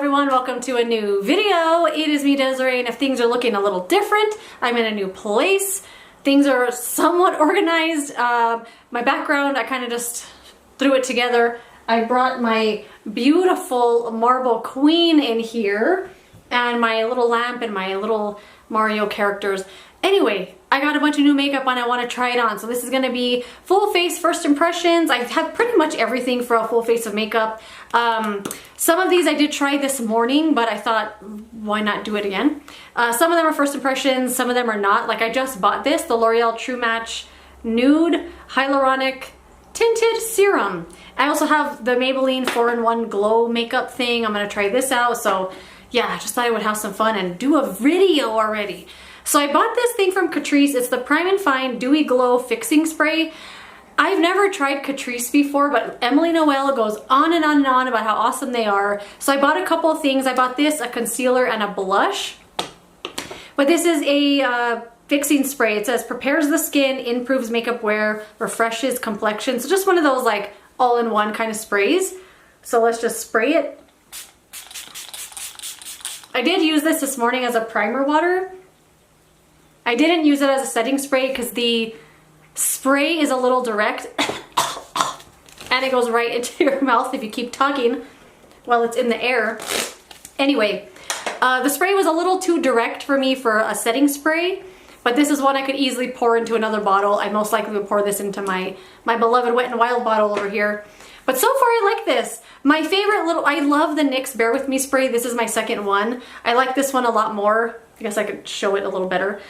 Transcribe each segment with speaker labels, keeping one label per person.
Speaker 1: everyone, welcome to a new video. It is me, Desiree, and if things are looking a little different, I'm in a new place. Things are somewhat organized. My background, I kind of just threw it together. I brought my beautiful marble queen in here and my little lamp and my little Mario characters. Anyway, I got a bunch of new makeup on. I want to try it on. So this is going to be full face first impressions. I have pretty much everything for a full face of makeup. Some of these I did try this morning, but I thought, why not do it again? Some of them are first impressions, some of them are not. Like I just bought this, the L'Oreal True Match Nude Hyaluronic Tinted Serum. I also have the Maybelline 4-in-1 Glow makeup thing. I'm going to try this out. So yeah, I just thought I would have some fun and do a video already. So I bought this thing from Catrice. It's the Prime and Fine Dewy Glow Fixing Spray. I've never tried Catrice before, but Emily Noel goes on and on and on about how awesome they are. So I bought a couple of things. I bought this, a concealer and a blush. But this is a fixing spray. It says prepares the skin, improves makeup wear, refreshes complexion. So just one of those like all-in-one kind of sprays. So let's just spray it. I did use this morning as a primer water. I didn't use it as a setting spray because the spray is a little direct and it goes right into your mouth if you keep talking while it's in the air. Anyway, the spray was a little too direct for me for a setting spray, but this is one I could easily pour into another bottle. I most likely would pour this into my beloved Wet n Wild bottle over here. But so far I like this. My favorite I love the NYX Bear With Me spray. This is my second one. I like this one a lot more. I guess I could show it a little better.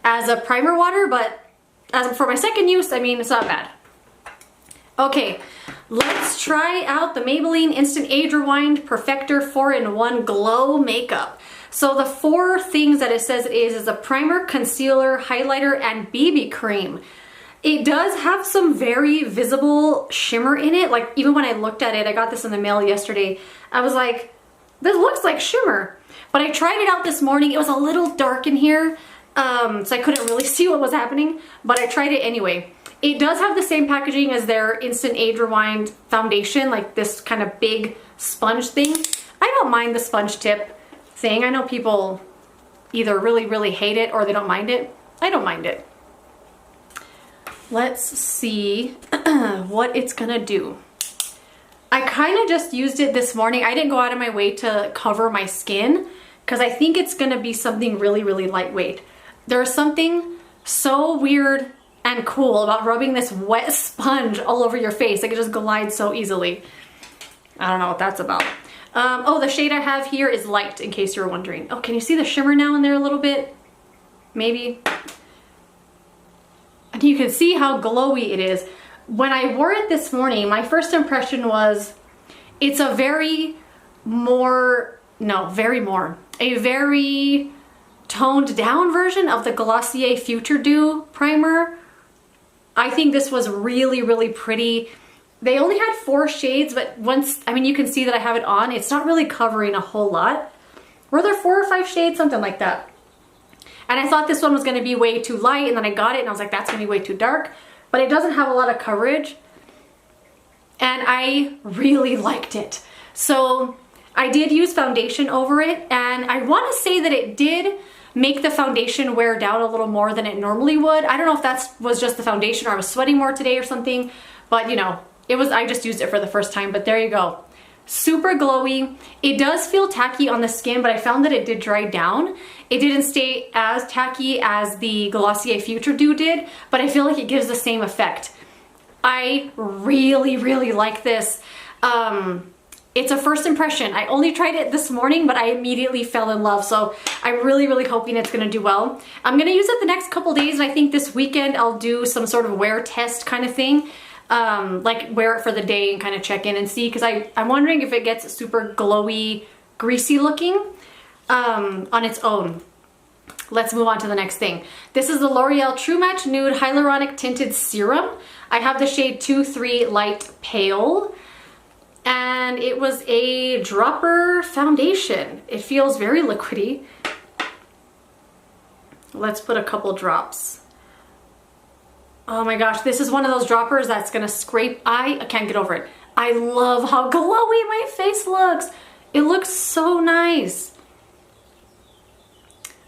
Speaker 1: As a primer water, but as for my second use, I mean, it's not bad. Okay, let's try out the Maybelline Instant Age Rewind Perfector 4-in-1 Glow Makeup. So the four things that it says it is a primer, concealer, highlighter, and BB cream. It does have some very visible shimmer in it. Like even when I looked at it, I got this in the mail yesterday, I was like, this looks like shimmer. But I tried it out this morning. It was a little dark in here, so I couldn't really see what was happening, but I tried it anyway. It does have the same packaging as their Instant Age Rewind foundation, like this kind of big sponge thing. I don't mind the sponge tip thing. I know people either really hate it or they don't mind it. I don't mind it. Let's see what it's gonna do. I kind of just used it this morning. I didn't go out of my way to cover my skin because I think it's gonna be something really lightweight. There's something so weird and cool about rubbing this wet sponge all over your face. Like it just glides so easily. I don't know what that's about. Oh, the shade I have here is light, in case you were wondering. Oh, can you see the shimmer now in there a little bit? Maybe. And you can see how glowy it is. When I wore it this morning, my first impression was it's a very toned down version of the Glossier Future Dew primer. I think this was really pretty. They only had 4 shades, but I mean, you can see that I have it on. It's not really covering a whole lot. Were there 4 or 5 shades? Something like that. And I thought this one was going to be way too light, and then I got it and I was like, that's going to be way too dark. But it doesn't have a lot of coverage. And I really liked it. So I did use foundation over it, and I want to say that it did make the foundation wear down a little more than it normally would. I don't know if that was just the foundation or I was sweating more today or something, but you know, I just used it for the first time, but there you go. Super glowy. It does feel tacky on the skin, but I found that it did dry down. It didn't stay as tacky as the Glossier Future Dew did, but I feel like it gives the same effect. I really like this. It's a first impression. I only tried it this morning, but I immediately fell in love. So I'm really hoping it's gonna do well. I'm gonna use it the next couple days, and I think this weekend I'll do some sort of wear test kind of thing. Like wear it for the day and kind of check in and see, because I'm wondering if it gets super glowy, greasy looking on its own. Let's move on to the next thing. This is the L'Oreal True Match Nude Hyaluronic Tinted Serum. I have the shade 2-3 Light Pale. And it was a dropper foundation. It feels very liquidy. Let's put a couple drops. Oh my gosh, this is one of those droppers that's gonna scrape. I can't get over it. I love how glowy my face looks. It looks so nice.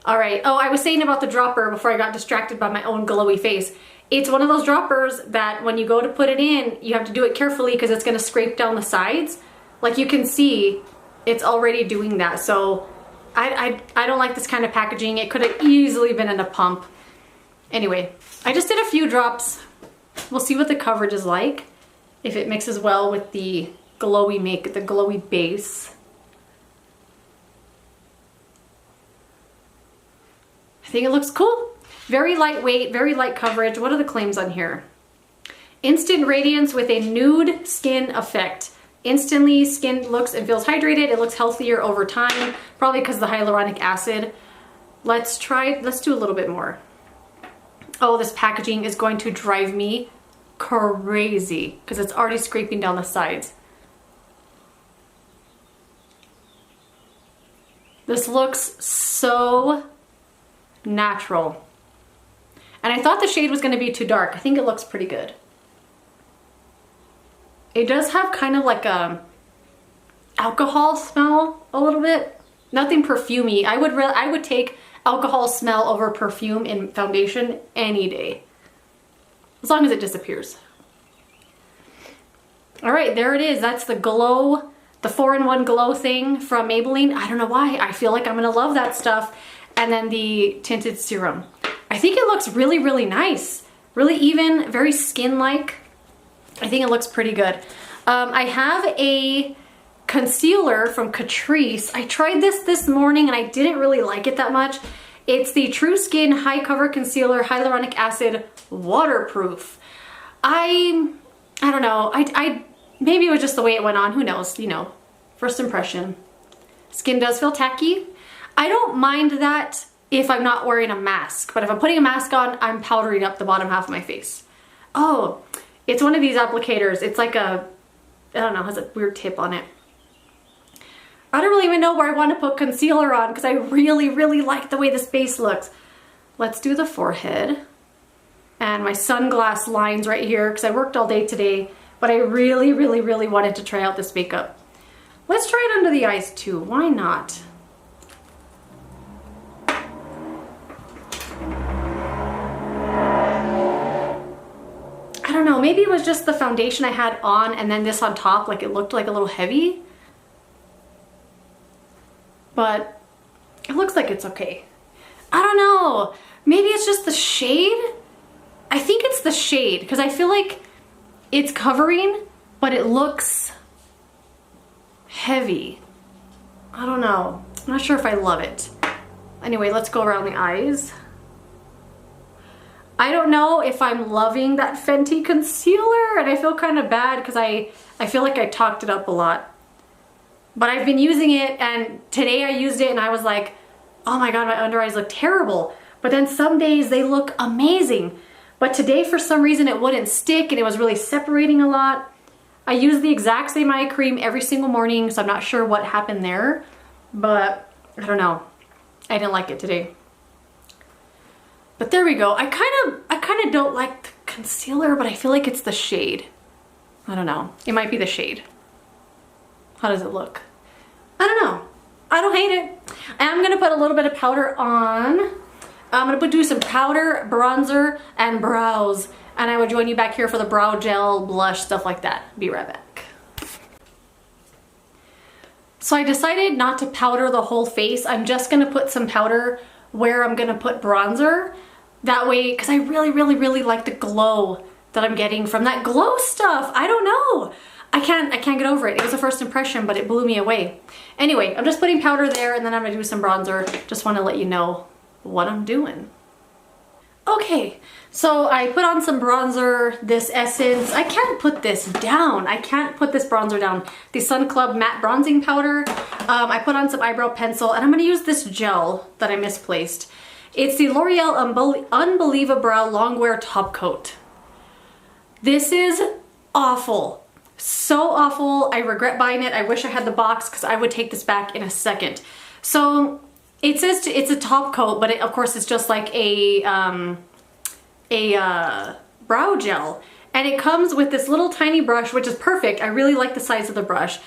Speaker 1: All right, oh, I was saying about the dropper before I got distracted by my own glowy face. It's one of those droppers that when you go to put it in, you have to do it carefully because it's gonna scrape down the sides. Like you can see, it's already doing that. So I don't like this kind of packaging. It could have easily been in a pump. Anyway, I just did a few drops. We'll see what the coverage is like, if it mixes well with the glowy base. I think it looks cool. Very lightweight, very light coverage. What are the claims on here? Instant radiance with a nude skin effect. Instantly, skin looks and feels hydrated. It looks healthier over time, probably because of the hyaluronic acid. Let's do a little bit more. Oh, this packaging is going to drive me crazy because it's already scraping down the sides. This looks so natural. And I thought the shade was going to be too dark. I think it looks pretty good. It does have kind of like a alcohol smell a little bit. Nothing perfumey. I would take alcohol smell over perfume in foundation any day. As long as it disappears. All right, there it is. That's the glow, the 4-in-1 glow thing from Maybelline. I don't know why. I feel like I'm gonna love that stuff. And then the tinted serum. I think it looks really, really nice. Really even, very skin-like. I think it looks pretty good. I have a concealer from Catrice. I tried this morning and I didn't really like it that much. It's the True Skin High Cover Concealer Hyaluronic Acid Waterproof. I don't know. Maybe it was just the way it went on. Who knows? You know, first impression. Skin does feel tacky. I don't mind that if I'm not wearing a mask, but if I'm putting a mask on, I'm powdering up the bottom half of my face. Oh, it's one of these applicators. It's like I don't know, has a weird tip on it. I don't really even know where I want to put concealer on because I really, really like the way this base looks. Let's do the forehead. And my sunglass lines right here because I worked all day today, but I really, really, really wanted to try out this makeup. Let's try it under the eyes too. Why not? I don't know, maybe it was just the foundation I had on and then this on top, like it looked like a little heavy. But it looks like it's okay. I don't know, maybe it's just the shade? I think it's the shade because I feel like it's covering, but it looks heavy. I don't know, I'm not sure if I love it. Anyway, let's go around the eyes. I don't know if I'm loving that Fenty concealer and I feel kind of bad because I feel like I talked it up a lot. But I've been using it and today I used it and I was like, oh my god, my under eyes look terrible. But then some days they look amazing. But today for some reason it wouldn't stick and it was really separating a lot. I use the exact same eye cream every single morning, so I'm not sure what happened there. But I don't know. I didn't like it today. But there we go. I kind of don't like the concealer, but I feel like it's the shade. I don't know. It might be the shade. How does it look? I don't know. I don't hate it. I'm gonna put a little bit of powder on. I'm gonna do some powder, bronzer, and brows. And I will join you back here for the brow gel, blush, stuff like that. Be right back. So I decided not to powder the whole face. I'm just gonna put some powder where I'm gonna put bronzer. That way, because I really, really, really like the glow that I'm getting from that glow stuff. I don't know. I can't get over it. It was a first impression, but it blew me away. Anyway, I'm just putting powder there and then I'm gonna do some bronzer. Just wanna let you know what I'm doing. Okay, so I put on some bronzer, this Essence. I can't put this down. I can't put this bronzer down. The Sun Club Matte Bronzing Powder. I put on some eyebrow pencil and I'm gonna use this gel that I misplaced. It's the L'Oreal Unbelieva Brow Longwear Top Coat. This is awful. So awful. I regret buying it. I wish I had the box because I would take this back in a second. So it says it's a top coat, but of course it's just like a brow gel. And it comes with this little tiny brush, which is perfect. I really like the size of the brush.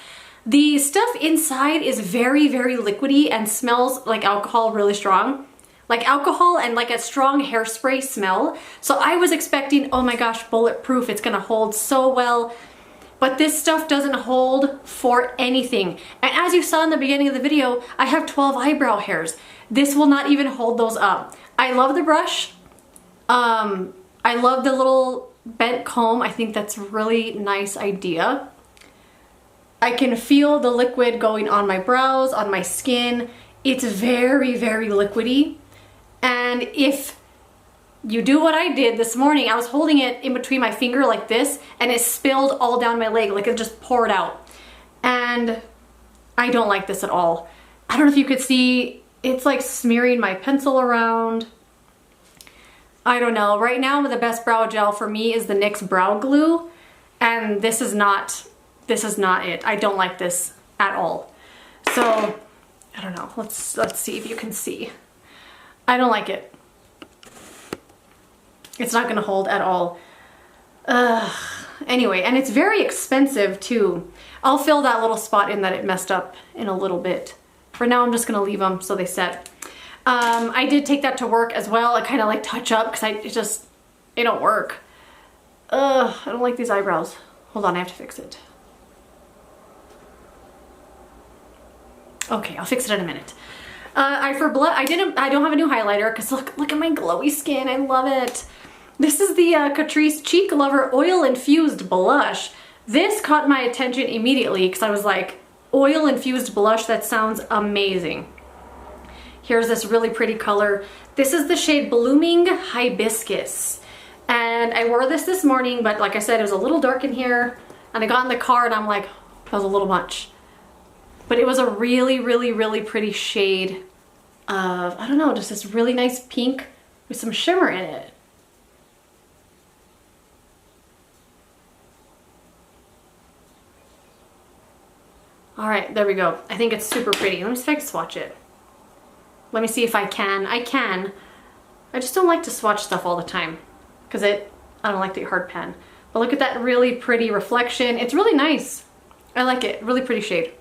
Speaker 1: The stuff inside is very, very liquidy and smells like alcohol really strong. Like alcohol and like a strong hairspray smell. So I was expecting, oh my gosh, bulletproof, it's gonna hold so well. But this stuff doesn't hold for anything. And as you saw in the beginning of the video, I have 12 eyebrow hairs. This will not even hold those up. I love the brush. I love the little bent comb. I think that's a really nice idea. I can feel the liquid going on my brows, on my skin. It's very, very liquidy. And if you do what I did this morning, I was holding it in between my finger like this, and it spilled all down my leg, like it just poured out. And I don't like this at all. I don't know if you could see, it's like smearing my pencil around. I don't know. Right now, the best brow gel for me is the NYX Brow Glue, and this is not it. I don't like this at all. So, I don't know. Let's see if you can see. I don't like it. It's not gonna hold at all. Anyway, and it's very expensive too. I'll fill that little spot in that it messed up in a little bit. For now, I'm just gonna leave them so they set. I did take that to work as well. I kind of like touch up because it don't work. I don't like these eyebrows. Hold on, I have to fix it. Okay, I'll fix it in a minute. I don't have a new highlighter because look at my glowy skin. I love it. This is the Catrice Cheek Lover oil-infused blush. This caught my attention immediately because I was like, oil-infused blush, that sounds amazing. Here's this really pretty color. This is the shade Blooming Hibiscus. And I wore this morning, but like I said, it was a little dark in here. And I got in the car and I'm like, that was a little much. But it was a really, really, really pretty shade of, I don't know, just this really nice pink with some shimmer in it. All right, there we go. I think it's super pretty. Let me see if I can swatch it. Let me see if I can. I can. I just don't like to swatch stuff all the time because I don't like the hard pen. But look at that really pretty reflection. It's really nice. I like it. Really pretty shade.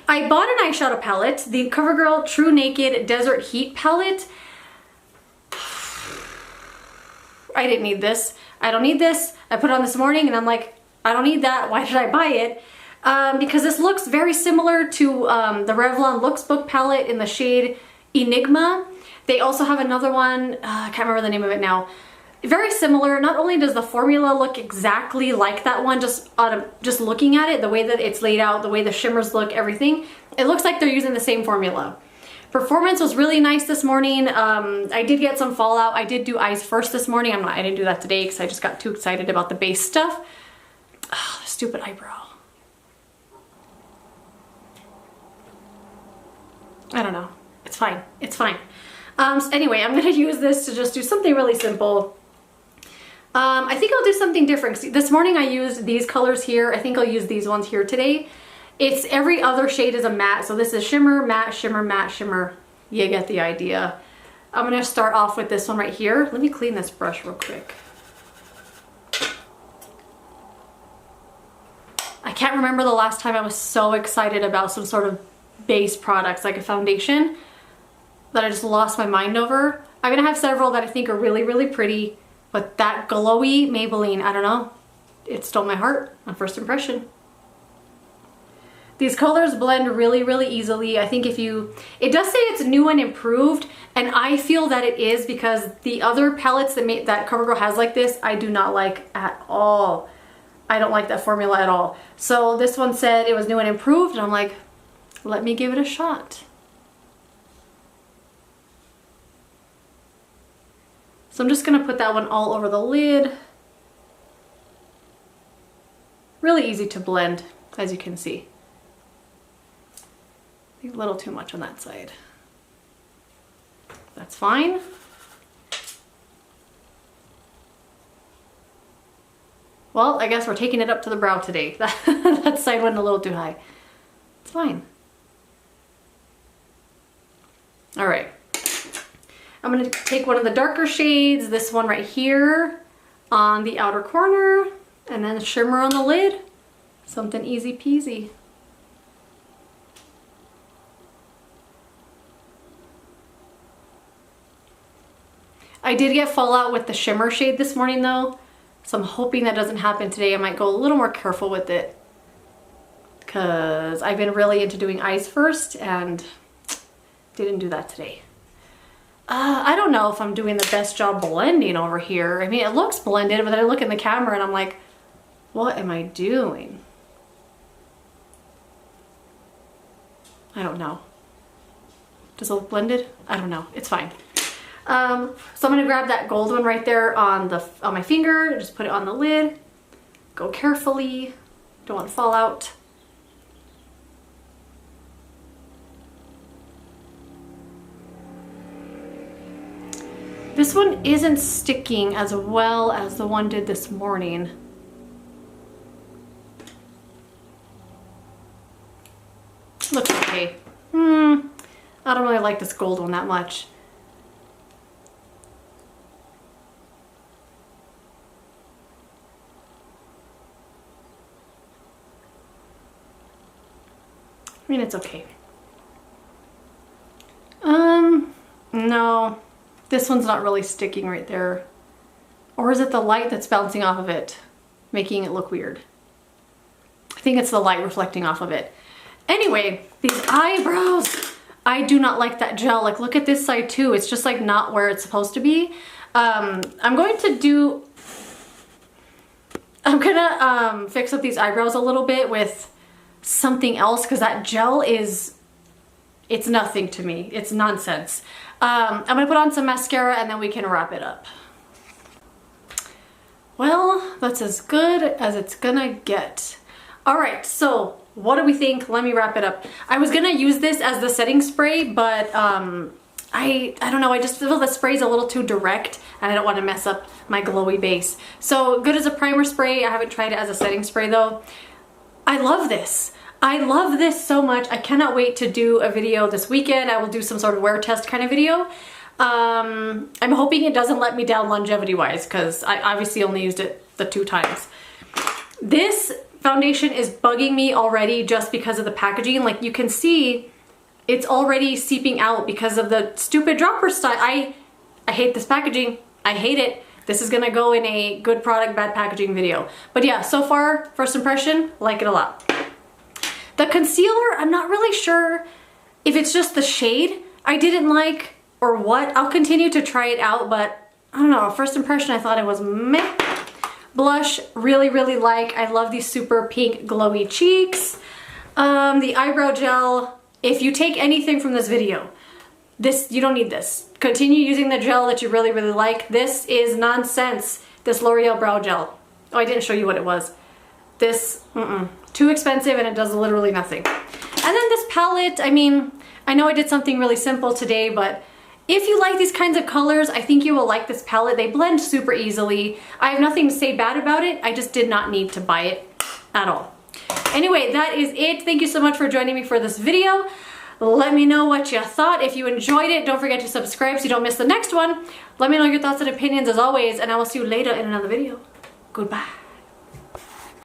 Speaker 1: I bought an eyeshadow palette, the CoverGirl True Naked Desert Heat palette. I didn't need this. I don't need this. I put it on this morning and I'm like, I don't need that. Why did I buy it? Because this looks very similar to the Revlon Looks Book palette in the shade Enigma. They also have another one, I can't remember the name of it now. Very similar. Not only does the formula look exactly like that one, just looking at it, the way that it's laid out, the way the shimmers look, everything, it looks like they're using the same formula. Performance was really nice this morning. I did get some fallout. I did do eyes first this morning. I didn't do that today because I just got too excited about the base stuff. Oh, the stupid eyebrow. I don't know. It's fine. It's fine. So anyway, I'm going to use this to just do something really simple. I think I'll do something different. This morning I used these colors here. I think I'll use these ones here today. It's every other shade is a matte. So this is shimmer, matte, shimmer, matte, shimmer. You get the idea. I'm going to start off with this one right here. Let me clean this brush real quick. I can't remember the last time I was so excited about some sort of base products like a foundation that I just lost my mind over. I'm gonna have several that I think are really, really pretty, but that glowy Maybelline, I don't know, it stole my heart on first impression. These colors blend really, really easily. I think it does say it's new and improved, and I feel that it is because the other palettes that CoverGirl has like this, I do not like at all. I don't like that formula at all. So this one said it was new and improved, and I'm like, let me give it a shot. So I'm just gonna put that one all over the lid. Really easy to blend, as you can see. A little too much on that side. That's fine. Well, I guess we're taking it up to the brow today. That side went a little too high. It's fine. All right. I'm going to take one of the darker shades, this one right here. on the outer corner, and then shimmer on the lid. Something easy peasy. I did get fallout with the shimmer shade this morning though, so I'm hoping that doesn't happen today. I might go a little more careful with it because I've been really into doing eyes first and didn't do that today. I don't know if I'm doing the best job blending over here. I mean, it looks blended, but then I look in the camera and I'm like, what am I doing? I don't know. Does it look blended? I don't know. It's fine. So I'm gonna grab that gold one right there on my finger, just put it on the lid. Go carefully. Don't want to fall out. This one isn't sticking as well as the one did this morning. Looks okay. I don't really like this gold one that much. I mean, it's okay. No, this one's not really sticking right there. Or is it the light that's bouncing off of it, making it look weird? I think it's the light reflecting off of it. Anyway, these eyebrows, I do not like that gel. Like, look at this side too. It's just like not where it's supposed to be. I'm gonna fix up these eyebrows a little bit with something else because that gel it's nothing to me. It's nonsense. I'm gonna put on some mascara and then we can wrap it up. Well, that's as good as it's gonna get. All right, so what do we think? Let me wrap it up. I was gonna use this as the setting spray, but I don't know, I just feel the spray's a little too direct and I don't want to mess up my glowy base. So good as a primer spray. I haven't tried it as a setting spray though. I love this. I love this so much. I cannot wait to do a video this weekend. I will do some sort of wear test kind of video. I'm hoping it doesn't let me down longevity wise because I obviously only used it the 2 times. This foundation is bugging me already just because of the packaging. Like you can see it's already seeping out because of the stupid dropper style. I hate this packaging. I hate it. This is gonna go in a good product, bad packaging video. But yeah, so far, first impression, like it a lot. The concealer, I'm not really sure if it's just the shade I didn't like or what. I'll continue to try it out, but I don't know. First impression, I thought it was meh. Blush, really, really like. I love these super pink glowy cheeks. The eyebrow gel, if you take anything from this video, you don't need this. Continue using the gel that you really, really like. This is nonsense, this L'Oreal brow gel. Oh, I didn't show you what it was. This, too expensive and it does literally nothing. And then this palette, I mean, I know I did something really simple today, but if you like these kinds of colors, I think you will like this palette. They blend super easily. I have nothing to say bad about it. I just did not need to buy it at all. Anyway, that is it. Thank you so much for joining me for this video. Let me know what you thought. If you enjoyed it, don't forget to subscribe so you don't miss the next one. Let me know your thoughts and opinions as always, and I will see you later in another video. Goodbye.